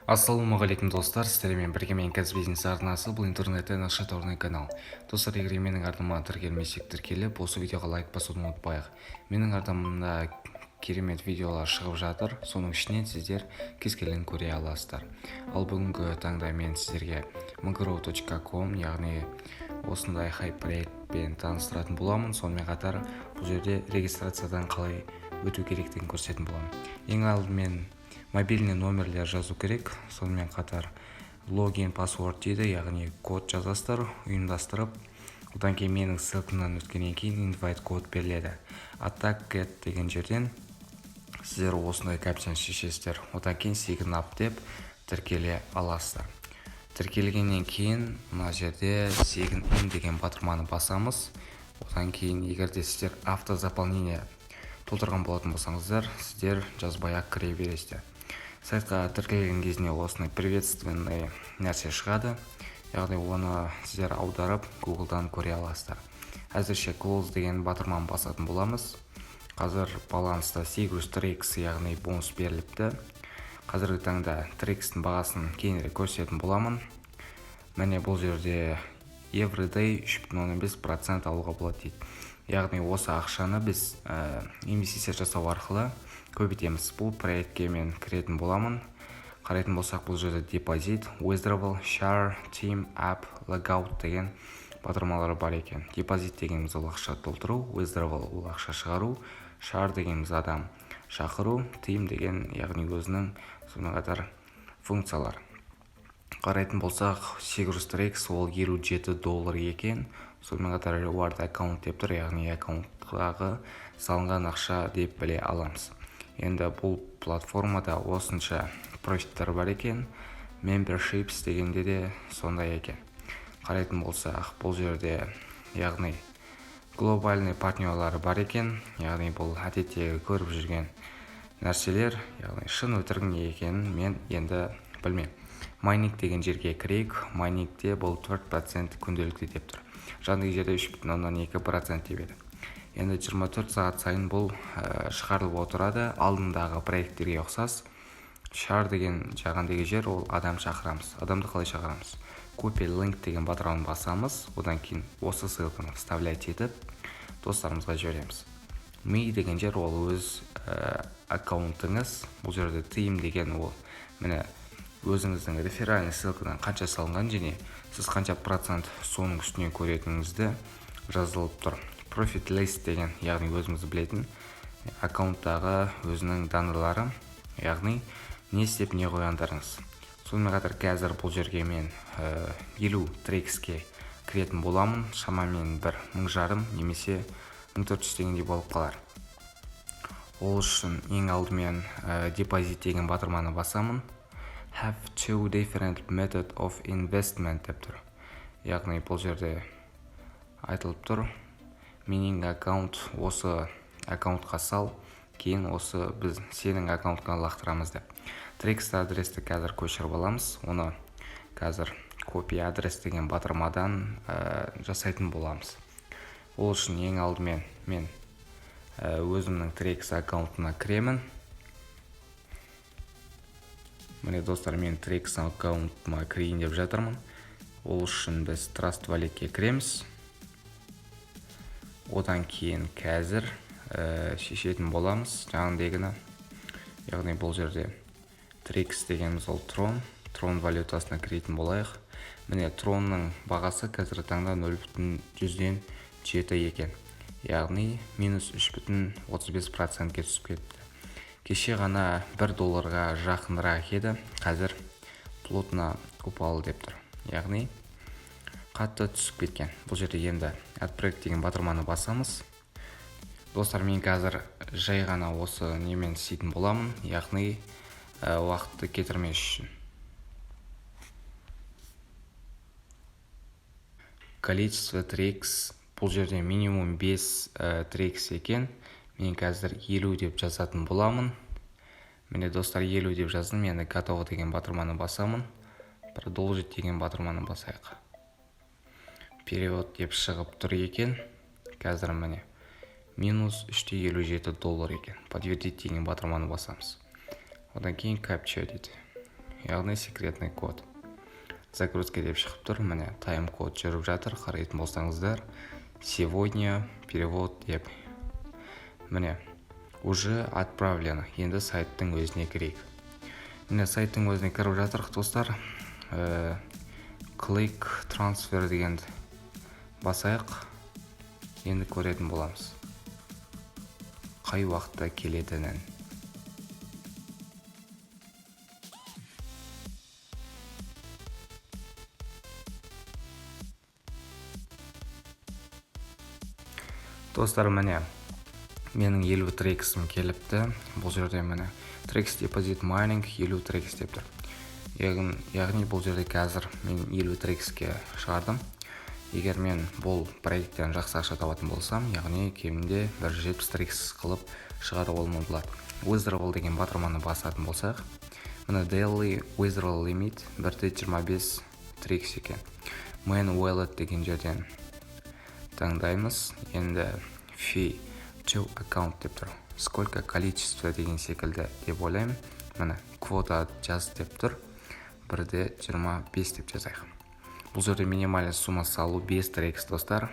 Ассалаумағалейкум достар, сіздермен бірге мен кәсіп бизнес арнасы, бұл интернеттен ақша канал. Достар, егер менің артыма тіркелмесек тіркеліп, осы видеоға лайк басуды ұмытпайық. Менің артымда керемет видеолар шығып жатыр, соның ішінен сіздер кез келген көре аласыздар. Ал бүгінгі таңда мен сіздерге mgrow.com, яғни осындай проектпен таныстыратын боламын. Сонымен қатар бұл жерде регистрациядан қалай өту керектігін көрсететін боламын. Ең алдымен мобильный номерлер жазу керек, сонымен қатар логин паспорт дейді, яғни код жазасыздар, ұйымдастырып, одан кейін менің ссылкамнан өткеннен кейін invite код беріледі. Attack get деген жерден сіздер осындай капчаны шешесіздер, одан кейін sign up деп тіркеле аласыздар. Тіркелгеннен кейін мына жерде sign in деген батырманы басамыз. Одан кейін егерде сіздер автозаполнение толтырған болатын болсаңыздар, сіздер жазбай-ақ кіре бересіздер. Сайтқа тіркелген кезінде осындай приветственный нәрсе шығады, яғни оны сіздер аударып Google-дан көре аласыздар. Әзірше close деген батырманы басатын боламыз. Қазір баланста 800 TRX, яғни бонус беріліпті. Қазіргі таңда TRX-тің бағасын кейінірек көрсететін боламын. Міне бұл жерде everyday 3,15% алуға болады дейді. Яғни осы ақшаны біз инвестиция жасау арқылы көбейтеміз. Бұл проектке мен кіретін боламын. Қарайтын болсақ, бұл жерде депозит, withdrawal, share, team, app, logout деген батырмалары бар екен. Депозит дегеніміз ол ақша толтыру, withdrawal ол ақша шығару, share дегеніміз адам шақыру, team деген яғни өзінің сонымен қатар функциялар. Қарайтын болсақ, 800 TRX ол $57 екен. Сонымен қатар reward аккаунт деп тұр, яғни аккаунттағы салынған ақша деп біле аламыз. Енді бұл платформада осынша профиттер бар екен. Memberships дегенде де сондай екен. Қарайтын болсақ, бұл жерде яғни глобальный партнерлары бар екен. Яғни бұл әдеттегі көріп жүрген нәрселер, яғни шын өтірік не екенін мен енді білмеймін. Майнинг деген жерге кірейік. Майнингте бұл 4% күнделікті деп тұр. Жаңағы жерде 3,2% деп еді. Енді 24 сағат сайын бұл шығарылып отырады. Алдындағы проекттерге ұқсас. Share деген жағындағы жер, ол адам шақырамыз. Адамды қалай шақырамыз? Copy link деген батырманы басамыз. Одан кейін осы ссылканы вставлять етіп достарымызға жібереміз. Me деген жер ол өз аккаунтыңыз. Бұл жерде team деген ол міне өзіңіздің реферальный ссылкадан қанша салынған және сіз қанша процент соның үстінен көретініңізді жазылып тұр. Profit list деген, яғни өзіңіз білетін аккаунттағы өзінің данылары, яғни не істеп не қойғандарыңыз. Сонымен қатар қазір бұл жерге мен 50 TRX-ке кіретін боламын. Шамамен 1,500 немесе 1400 дегендей болып қалар. Ол үшін ең алдымен депозит деген батырманы басамын. Have two different method of investment деп тұр. Яғни бұл жерде айтылып тұр. Менің аккаунт осы аккаунтқа сал, кейін осы біз сенің аккаунтқа лақтырамыз деп. TRX адресті қазір көшіріп аламыз. Оны қазір copy адрес деген батырмадан жасайтын боламыз. Ол үшін ең алдымен мен өзімнің TRX аккаунтына кіремін. Міне достар, мен TRX аккаунтыма кірейін деп жатырмын. Ол үшін біз Trust Walletке кіреміз. Одан кейін қазір шешетін боламыз жаңағыдегіні. Яғни бұл жерде TRX дегеніміз ол Tron валютасына кіретін болайық. Міне Tronның бағасы қазіргі таңда 0,7 екен. Яғни минус 3,35%-ге түсіп кетті. Кеше ғана $1 жақынырақ еді, қазір плотно упал деп тұр. Яғни қатты түсіп кеткен. Бұл жерде енді Adproject деген батырманы басамыз. Достар, мен қазір жай ғана осы немен істейтін боламын, яғни уақытты кетірмес үшін. Количество TRX, бұл жерде минимум 5 TRX екен. Мен қазір 50 деп жазатын боламын. Міне достар, 50 деп жаздым. Енді готово деген батырманы басамын. Продолжить деген батырманы басайық. Перевод деп шығып тұр екен. Қазір міне минус $3,57 екен. Подтвердить деген батырманы басамыз. Одан кейін capture дейді. яғни секретный код. Загрузка деп шығып тұр. Міне тайм-код жүріп жатыр. Қарайтын болсаңыздар, сегодня перевод деп. Міне уже отправлено. Енді сайттың өзіне кірейік. Міне сайттың өзіне кіріп жатырық достар. Click transfer дегенді басайық. Енді көретін боламыз қай уақытта келетінін. Достар, міне менің 50 трексім келіпті. Бұл жерде міне Trex Deposit Mining 50 трекс деп тұр. Яғни бұл жерде қазір мен 50 трекске шығардым. Егер мен бұл проекттен жақсы ақша табатын болсам, яғни кемінде 170 трекс қылып шығарып алуым болады. Withdrawal деген батырманы басатын болсақ, міне Daily Withdrawal Limit 1.25 трекс екен. Main Wallet деген жерден таңдаймыз. Енді Fee to Account деп тұр. Сколько количество деген секілді деп ойлаймын. Міне квота жаз деп тұр. 1.25 деп жазайық. Бұл жерде минимальный сумма салу 5 трекс достар.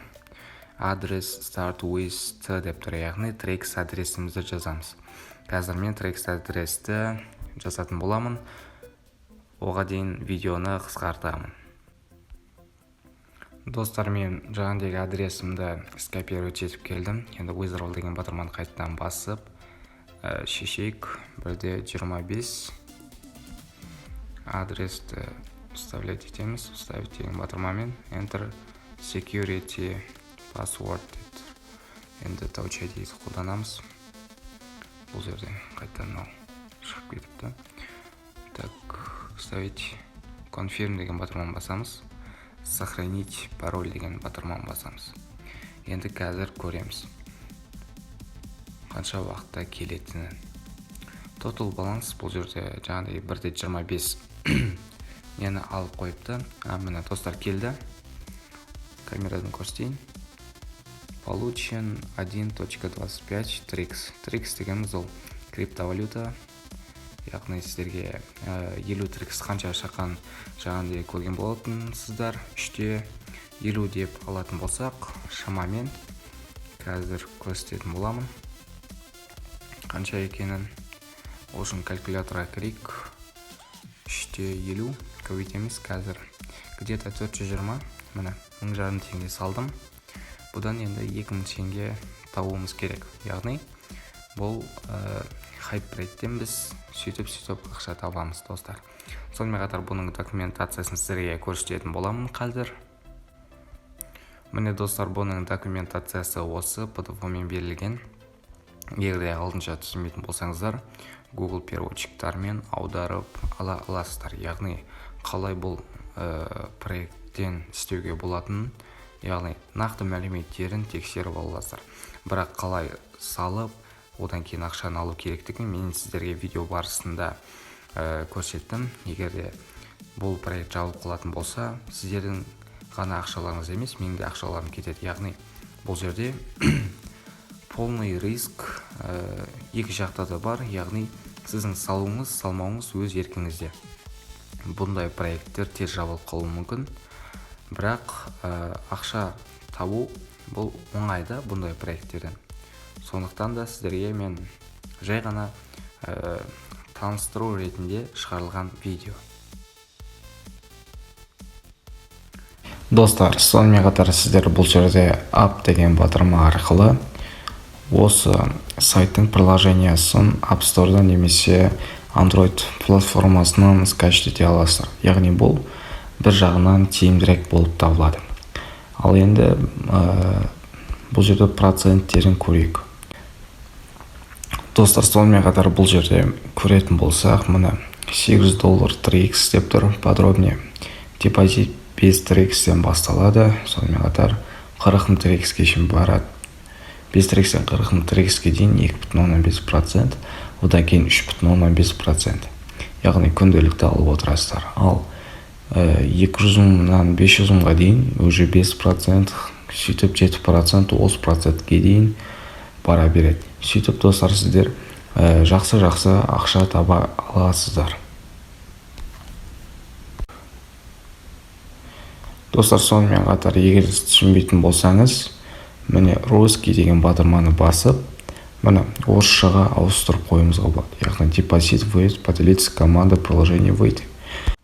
Адрес start with T деп тұр. Яғни трекс адресімізді жазамыз. Қазір мен трекс адресті жазатын боламын. Оға дейін видеоны қысқартамын. Достар, мен жаңағыдегі адресімді скопировать етіп келдім. Енді Withdrawal деген батырманы қайтадан басып, шешейік. 1.25 адресті вставлять етеміз. Вставить деген батырмамен Enter Security Password дейді. Енді Touch ID қолданамыз. Бұл жерде қайтадан шығып кетіпті. Так, вставить Confirm деген батырманы басамыз. Сохранить пароль деген батырманы басамыз. Енді қазір көреміз қанша уақытта келетінін. Total balance бұл жерде жаңағыдай 1.25 нені алып қойыпты. Міне достар, келді. Камерадан көрсетейін. Получен 1.25 трекс. Трекс дегеніміз ол криптовалюта. Яғни сіздерге 50 трекс қанша шаққан жаңағыдай көрген болатынсыздар. 3.50 деп алатын болсақ, шамамен қазір көрсететін боламын қанша екенін. Үшін калькуляторға кірейік. 3.50 көбейтеміз. Қазір где-то 420, міне 1000 теңге салдым. Бұдан енді 2000 теңге табуымыз керек. Яғни бұл хайп проекттен біз сөйтіп ақша табамыз достар. Сонымен қатар бұның документациясын сіздерге көрсететін боламын қазір. Міне достар, бұның документациясы осы PDF-мен берілген. Егер де ағылшынша түсінбейтін болсаңыздар, Google переводчиктармен аударып ала аласыздар. Яғни қалай бұл проекттен істеуге болатынын, яғни нақты мәліметтерін тексеріп аласыздар. Бірақ қалай салып, одан кейін ақшаны алу керектігін мен сіздерге видео барысында көрсеттім. Егер де бұл проект жабылып қалатын болса, сіздердің ғана ақшаларыңыз емес, менің де ақшаларым кетеді. Яғни бұл жерде полный риск екі жақта да бар. Яғни сіздің салуыңыз, салмауыңыз өз еркіңізде. Бұндай проекттер тез жабылып қалуы мүмкін. Бірақ ақша табу бұл оңайда бұндай проекттерден. Сондықтан да сіздерге мен жай ғана таныстыру ретінде шығарылған видео. Достар, сонымен қатар сіздер бұл жерде App деген батырма арқылы осы сайттың приложениясын App Store'дан немесе Android платформасынан скачать ете аласыздар. Яғни бұл бір жағынан тиімдірек болып табылады. Ал енді бұл жерде проценттерін көрейік. Достар, сонымен қатар бұл жерде көретін болсақ, міне $8 трекс деп тұр. Подробнее депозит 5 трекстен басталады. Сонымен қатар 40 трекске шейін барады. 5 трекстен 40 трекске дейін 2.15%, одан кейін 3.15%. Яғни күнделікті алып отырасыздар. Ал 200 мыңнан 500 мыңға дейін уже 5%, сөйтіп 7%, 30%ге дейін бара береді. Сөйтіп достар, сіздер жақсы ақша таба аласыздар. Достар, сонымен қатар, егер сіз түсінбейтін болсаңыз, міне русский деген батырманы басып, міне орысшаға ауыстырып қоюымызға болады. Яғни депозит вывести, поделиться команда приложение выйти.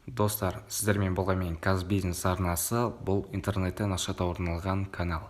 Достар, сіздермен болған мен Казбизнес арнасы, бұл интернеттен ақша орналған канал.